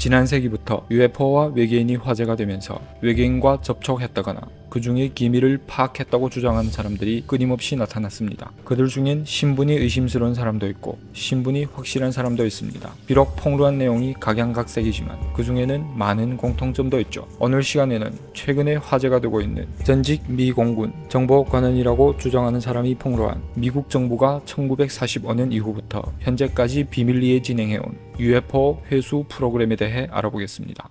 지난 세기부터 UFO와 외계인이 화제가 되면서 외계인과 접촉했다거나 그 중에 기밀을 파악했다고 주장하는 사람들이 끊임없이 나타났습니다. 그들 중엔 신분이 의심스러운 사람도 있고 신분이 확실한 사람도 있습니다. 비록 폭로한 내용이 각양각색이지만 그 중에는 많은 공통점도 있죠. 오늘 시간에는 최근에 화제가 되고 있는 전직 미 공군 정보관원이라고 주장하는 사람이 폭로한 미국 정부가 1945년 이후부터 현재까지 비밀리에 진행해온 UFO 회수 프로그램에 대해 알아보겠습니다.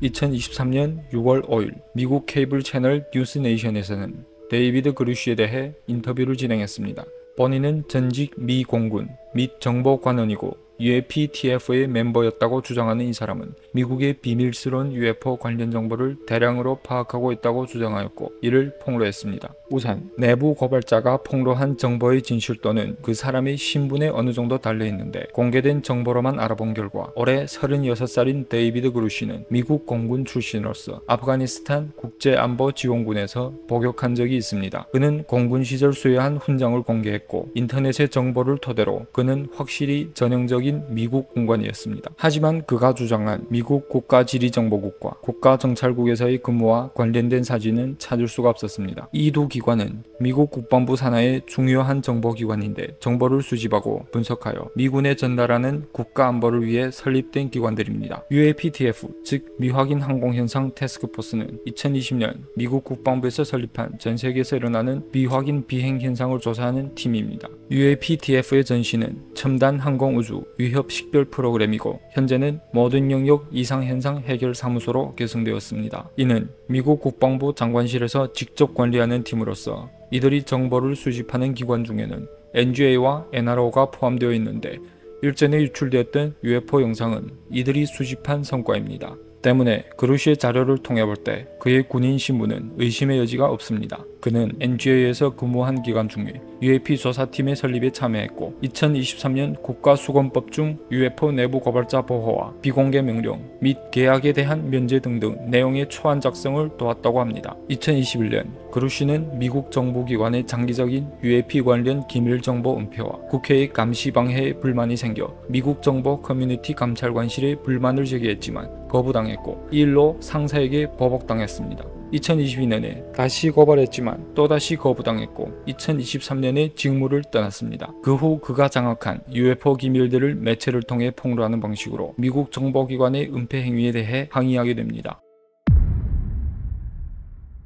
2023년 6월 5일 미국 케이블 채널 뉴스네이션에서는 데이비드 그루시에 대해 인터뷰를 진행했습니다. 본인은 전직 미 공군 및 정보관원이고 UAPTF의 멤버였다고 주장하는 이 사람은 미국의 비밀스러운 UFO 관련 정보를 대량으로 파악하고 있다고 주장하였고 이를 폭로했습니다. 우선 내부 고발자가 폭로한 정보의 진실도는 그 사람의 신분에 어느 정도 달려있는데 공개된 정보로만 알아본 결과 올해 36살인 데이비드 그루시는 미국 공군 출신으로서 아프가니스탄 국제안보지원군에서 복역한 적이 있습니다. 그는 공군 시절 수여한 훈장을 공개했고 인터넷의 정보를 토대로 그는 확실히 전형적인 미국 군관이었습니다. 하지만 그가 주장한 미국 국가지리정보국과 국가정찰국에서의 근무와 관련된 사진은 찾을 수가 없었습니다. 이 두 기관은 미국 국방부 산하의 중요한 정보기관인데 정보를 수집하고 분석하여 미군에 전달하는 국가안보를 위해 설립된 기관들입니다. UAPTF, 즉 미확인 항공현상 태스크포스는 2020년 미국 국방부에서 설립한 전 세계에서 일어나는 미확인 비행 현상을 조사하는 팀입니다. UAPTF의 전신은 첨단 항공우주 위협 식별 프로그램이고 현재는 모든 영역 이상현상 해결 사무소로 개성되었습니다. 이는 미국 국방부 장관실에서 직접 관리하는 팀으로서 이들이 정보를 수집하는 기관 중에는 NGA와 NRO가 포함되어 있는데 일전에 유출되었던 UFO 영상은 이들이 수집한 성과입니다. 때문에 그루시의 자료를 통해 볼 때 그의 군인 신분은 의심의 여지가 없습니다. 그는 NGA에서 근무한 기간 중에 UAP 조사팀의 설립에 참여했고 2023년 국가수권법 중 UFO 내부 고발자 보호와 비공개 명령 및 계약에 대한 면제 등등 내용의 초안 작성을 도왔다고 합니다. 2021년 그루시는 미국 정부기관의 장기적인 UAP 관련 기밀정보 은폐와 국회의 감시 방해에 불만이 생겨 미국 정보 커뮤니티 감찰관실에 불만을 제기했지만 거부당했고 이 일로 상사에게 보복당했습니다. 2022년에 다시 고발했지만 또다시 거부당했고 2023년에 직무를 떠났습니다. 그 후 그가 장악한 UFO 기밀들을 매체를 통해 폭로하는 방식으로 미국 정보기관의 은폐 행위에 대해 항의하게 됩니다.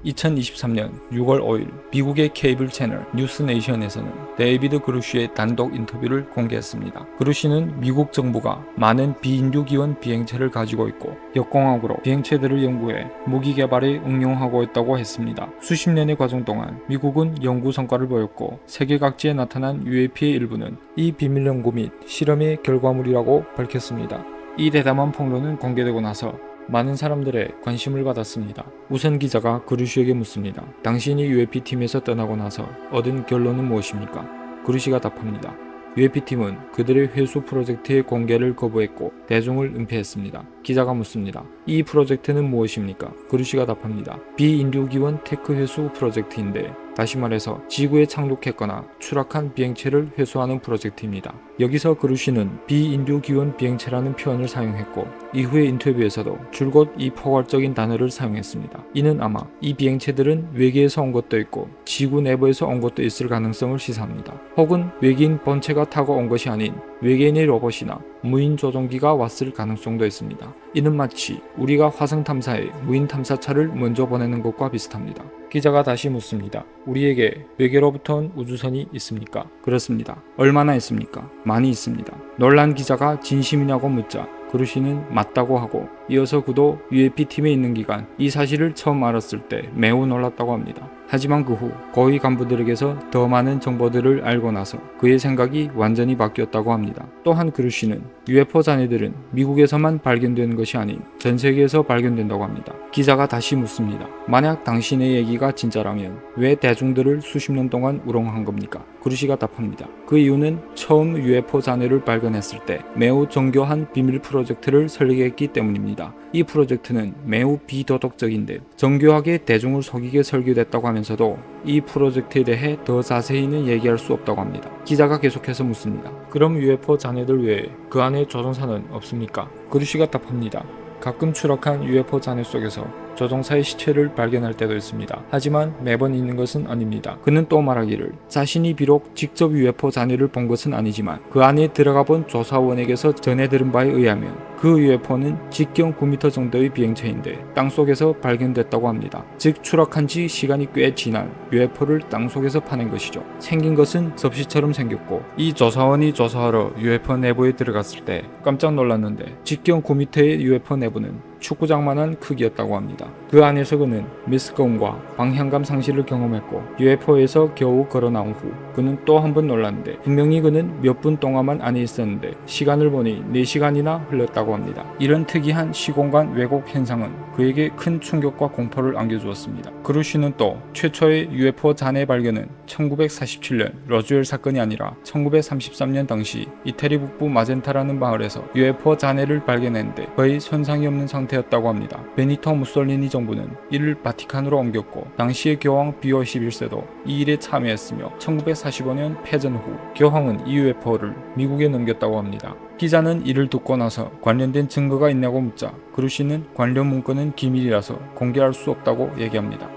2023년 6월 5일 미국의 케이블 채널 뉴스네이션에서는 데이비드 그루시의 단독 인터뷰를 공개했습니다. 그루시는 미국 정부가 많은 비인류 기원 비행체를 가지고 있고 역공학으로 비행체들을 연구해 무기 개발에 응용하고 있다고 했습니다. 수십 년의 과정 동안 미국은 연구 성과를 보였고 세계 각지에 나타난 UAP의 일부는 이 비밀 연구 및 실험의 결과물이라고 밝혔습니다. 이 대담한 폭로는 공개되고 나서 많은 사람들의 관심을 받았습니다. 우선 기자가 그루시에게 묻습니다. 당신이 UAP팀에서 떠나고 나서 얻은 결론은 무엇입니까? 그루시가 답합니다. UAP팀은 그들의 회수 프로젝트의 공개를 거부했고 대중을 은폐했습니다. 기자가 묻습니다. 이 프로젝트는 무엇입니까? 그루시가 답합니다. 비인류기원 테크 회수 프로젝트인데 다시 말해서 지구에 착륙했거나 추락한 비행체를 회수하는 프로젝트입니다. 여기서 그루시는 비인류기원 비행체라는 표현을 사용했고 이후의 인터뷰에서도 줄곧 이 포괄적인 단어를 사용했습니다. 이는 아마 이 비행체들은 외계에서 온 것도 있고 지구 내부에서 온 것도 있을 가능성을 시사합니다. 혹은 외계인 본체가 타고 온 것이 아닌 외계인의 로봇이나 무인 조종기가 왔을 가능성도 있습니다. 이는 마치 우리가 화성 탐사에 무인 탐사차를 먼저 보내는 것과 비슷합니다. 기자가 다시 묻습니다. 우리에게 외계로부터 온 우주선이 있습니까? 그렇습니다. 얼마나 있습니까? 많이 있습니다. 놀란 기자가 진심이냐고 묻자 그루시는 맞다고 하고 이어서 그도 UAP팀에 있는 기간 이 사실을 처음 알았을 때 매우 놀랐다고 합니다. 하지만 그 후 고위 간부들에게서 더 많은 정보들을 알고 나서 그의 생각이 완전히 바뀌었다고 합니다. 또한 그루시는 UFO 잔해들은 미국에서만 발견되는 것이 아닌 전 세계에서 발견된다고 합니다. 기자가 다시 묻습니다. 만약 당신의 얘기가 진짜라면 왜 대중들을 수십 년 동안 우롱한 겁니까? 그루시가 답합니다. 그 이유는 처음 UFO 잔해를 발견했을 때 매우 정교한 비밀 프로젝트를 설계했기 때문입니다. 합니다. 이 프로젝트는 매우 비도덕적인데 정교하게 대중을 속이게 설계됐다고 하면서도 이 프로젝트에 대해 더 자세히는 얘기할 수 없다고 합니다. 기자가 계속해서 묻습니다. 그럼 UFO 잔해들 외에 그 안에 조종사는 없습니까? 그루시가 답합니다. 가끔 추락한 UFO 잔해 속에서 조종사의 시체를 발견할 때도 있습니다. 하지만 매번 있는 것은 아닙니다. 그는 또 말하기를 자신이 비록 직접 UFO 잔해를 본 것은 아니지만 그 안에 들어가 본 조사원에게서 전해 들은 바에 의하면 그 UFO는 직경 9m 정도의 비행체인데 땅속에서 발견됐다고 합니다. 즉 추락한 지 시간이 꽤 지난 UFO를 땅속에서 파낸 것이죠. 생긴 것은 접시처럼 생겼고 이 조사원이 조사하러 UFO 내부에 들어갔을 때 깜짝 놀랐는데 직경 9m의 UFO 내부는 축구장만한 크기였다고 합니다. 그 안에서 그는 미스거움과 방향감 상실을 경험했고 UFO에서 겨우 걸어 나온 후 그는 또 한 번 놀랐는데 분명히 그는 몇 분 동안만 안에 있었는데 시간을 보니 4시간이나 흘렀다고 합니다. 이런 특이한 시공간 왜곡 현상은 그에게 큰 충격과 공포를 안겨주었습니다. 그루시는 또 최초의 UFO 잔해 발견은 1947년 로즈웰 사건이 아니라 1933년 당시 이태리 북부 마젠타라는 마을에서 UFO 잔해를 발견했는데 거의 손상이 없는 상태였다고 합니다. 베니토 무솔리니 정부는 이를 바티칸으로 옮겼고 당시의 교황 비오 11세도 이 일에 참여했으며 1945년 패전 후 교황은 이 UFO를 미국에 넘겼다고 합니다. 기자는 이를 듣고 나서 관련된 증거가 있냐고 묻자 그루시는 관련 문건은 기밀이라서 공개할 수 없다고 얘기합니다.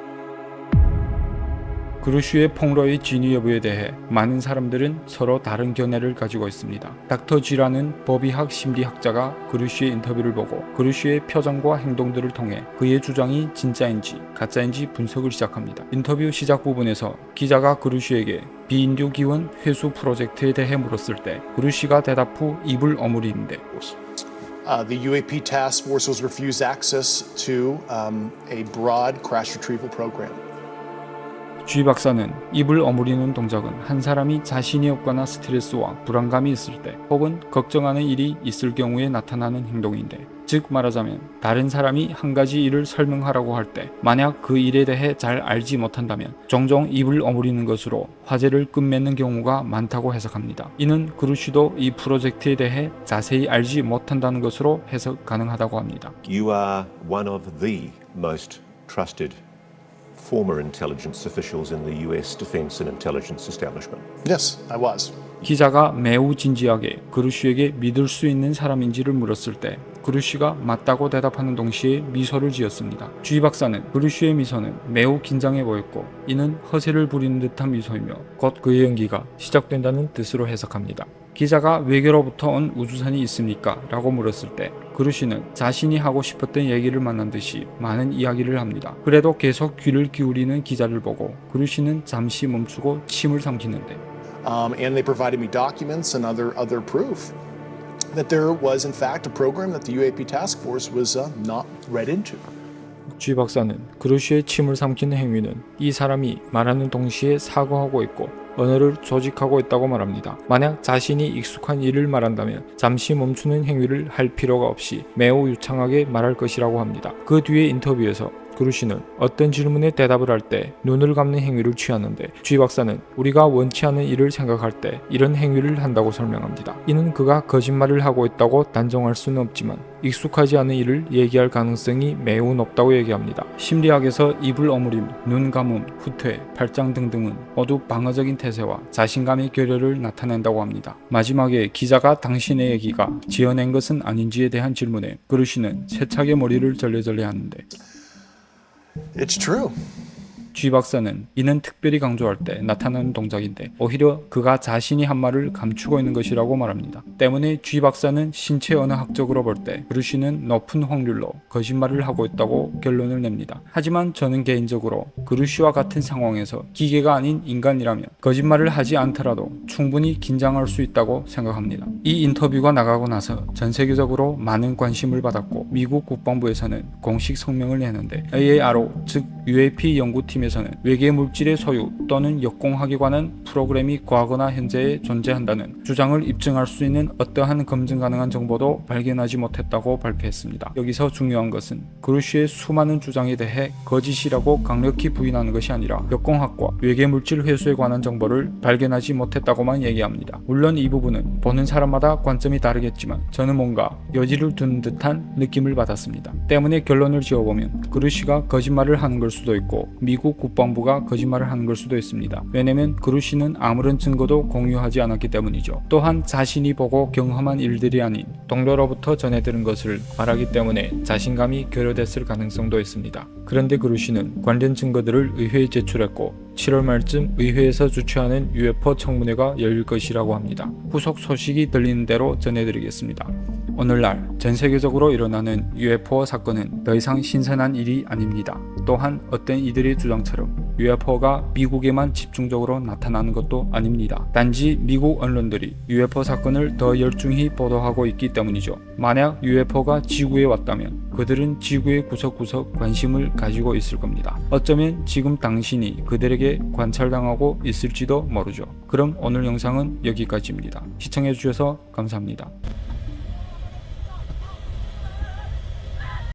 그루시의 폭로의 진위 여부에 대해 많은 사람들은 서로 다른 견해를 가지고 있습니다. 닥터 G라는 법의학 심리학자가 그루시의 인터뷰를 보고 그루시의 표정과 행동들을 통해 그의 주장이 진짜인지 가짜인지 분석을 시작합니다. 인터뷰 시작 부분에서 기자가 그루시에게 비인류 기원 회수 프로젝트에 대해 물었을 때 그루시가 대답 후 입을 오므리는데 The UAP task force was refused access to a broad crash retrieval program. G 박사는 입을 오므리는 동작은 한 사람이 자신이 없거나 스트레스와 불안감이 있을 때 혹은 걱정하는 일이 있을 경우에 나타나는 행동인데 즉 말하자면 다른 사람이 한 가지 일을 설명하라고 할 때 만약 그 일에 대해 잘 알지 못한다면 종종 입을 오므리는 것으로 화제를 끝맺는 경우가 많다고 해석합니다. 이는 그루시도 이 프로젝트에 대해 자세히 알지 못한다는 것으로 해석 가능하다고 합니다. You are one of the most trusted former intelligence officials in the US Defense and Intelligence Establishment. Yes, I was. 기자가 매우 진지하게 그루시에게 믿을 수 있는 사람인지를 물었을 때 그루시가 맞다고 대답하는 동시에 미소를 지었습니다. G 박사는 그루시의 미소는 매우 긴장해 보였고 이는 허세를 부리는 듯한 미소이며 곧 그의 연기가 시작된다는 뜻으로 해석합니다. 기자가 외계로부터 온 우주선이 있습니까? 라고 물었을 때 그루시는 자신이 하고 싶었던 얘기를 만난 듯이 많은 이야기를 합니다. 그래도 계속 귀를 기울이는 기자를 보고 그루시는 잠시 멈추고 침을 삼키는데 And they provided me documents and other proof that there was in fact a program that the UAP task force was not read into. G 박사는 그루시의 침을 삼키는 행위는 이 사람이 말하는 동시에 사고하고 있고 언어를 조직하고 있다고 말합니다. 만약 자신이 익숙한 일을 말한다면 잠시 멈추는 행위를 할 필요가 없이 매우 유창하게 말할 것이라고 합니다. 그 뒤의 인터뷰에서 그루시는 어떤 질문에 대답을 할 때 눈을 감는 행위를 취하는데 G 박사는 우리가 원치 않은 일을 생각할 때 이런 행위를 한다고 설명합니다. 이는 그가 거짓말을 하고 있다고 단정할 수는 없지만 익숙하지 않은 일을 얘기할 가능성이 매우 높다고 얘기합니다. 심리학에서 입을 오므림, 눈 감음, 후퇴, 팔짱 등등은 모두 방어적인 태세와 자신감의 결여를 나타낸다고 합니다. 마지막에 기자가 당신의 얘기가 지어낸 것은 아닌지에 대한 질문에 그루시는 세차게 머리를 절레절레 하는데 It's true. G 박사는 이는 특별히 강조할 때 나타나는 동작인데 오히려 그가 자신이 한 말을 감추고 있는 것이라고 말합니다. 때문에 G 박사는 신체 언어학적으로 볼 때 그루시는 높은 확률로 거짓말을 하고 있다고 결론을 냅니다. 하지만 저는 개인적으로 그루시와 같은 상황에서 기계가 아닌 인간이라면 거짓말을 하지 않더라도 충분히 긴장할 수 있다고 생각합니다. 이 인터뷰가 나가고 나서 전 세계적으로 많은 관심을 받았고 미국 국방부에서는 공식 성명을 내는데 AARO 즉 UAP 연구팀 팀에서는 외계 물질의 소유 또는 역공하기 관한 프로그램이 과거나 현재에 존재한다는 주장을 입증할 수 있는 어떠한 검증 가능한 정보도 발견하지 못했다고 발표했습니다. 여기서 중요한 것은 그루시의 수많은 주장에 대해 거짓이라고 강력히 부인하는 것이 아니라 역공학과 외계 물질 회수에 관한 정보를 발견하지 못했다고만 얘기합니다. 물론 이 부분은 보는 사람마다 관점이 다르겠지만 저는 뭔가 여지를 두는 듯한 느낌을 받았습니다. 때문에 결론을 지어보면 그루시가 거짓말을 하는 걸 수도 있고 미국 국방부가 거짓말을 하는 걸 수도 있습니다. 왜냐면 그루시는 아무런 증거도 공유하지 않았기 때문이죠. 또한 자신이 보고 경험한 일들이 아닌 동료로부터 전해들은 것을 말하기 때문에 자신감이 결여됐을 가능성도 있습니다. 그런데 그루시는 관련 증거들을 의회에 제출했고 7월 말쯤 의회에서 주최하는 UFO 청문회가 열릴 것이라고 합니다. 후속 소식이 들리는 대로 전해드리겠습니다. 오늘날 전 세계적으로 일어나는 UFO 사건은 더 이상 신선한 일이 아닙니다. 또한 어떤 이들의 주장처럼 UFO가 미국에만 집중적으로 나타나는 것도 아닙니다. 단지 미국 언론들이 UFO 사건을 더 열중히 보도하고 있기 때문이죠. 만약 UFO가 지구에 왔다면 그들은 지구의 구석구석 관심을 가지고 있을 겁니다. 어쩌면 지금 당신이 그들에게 관찰당하고 있을지도 모르죠. 그럼 오늘 영상은 여기까지입니다. 시청해주셔서 감사합니다.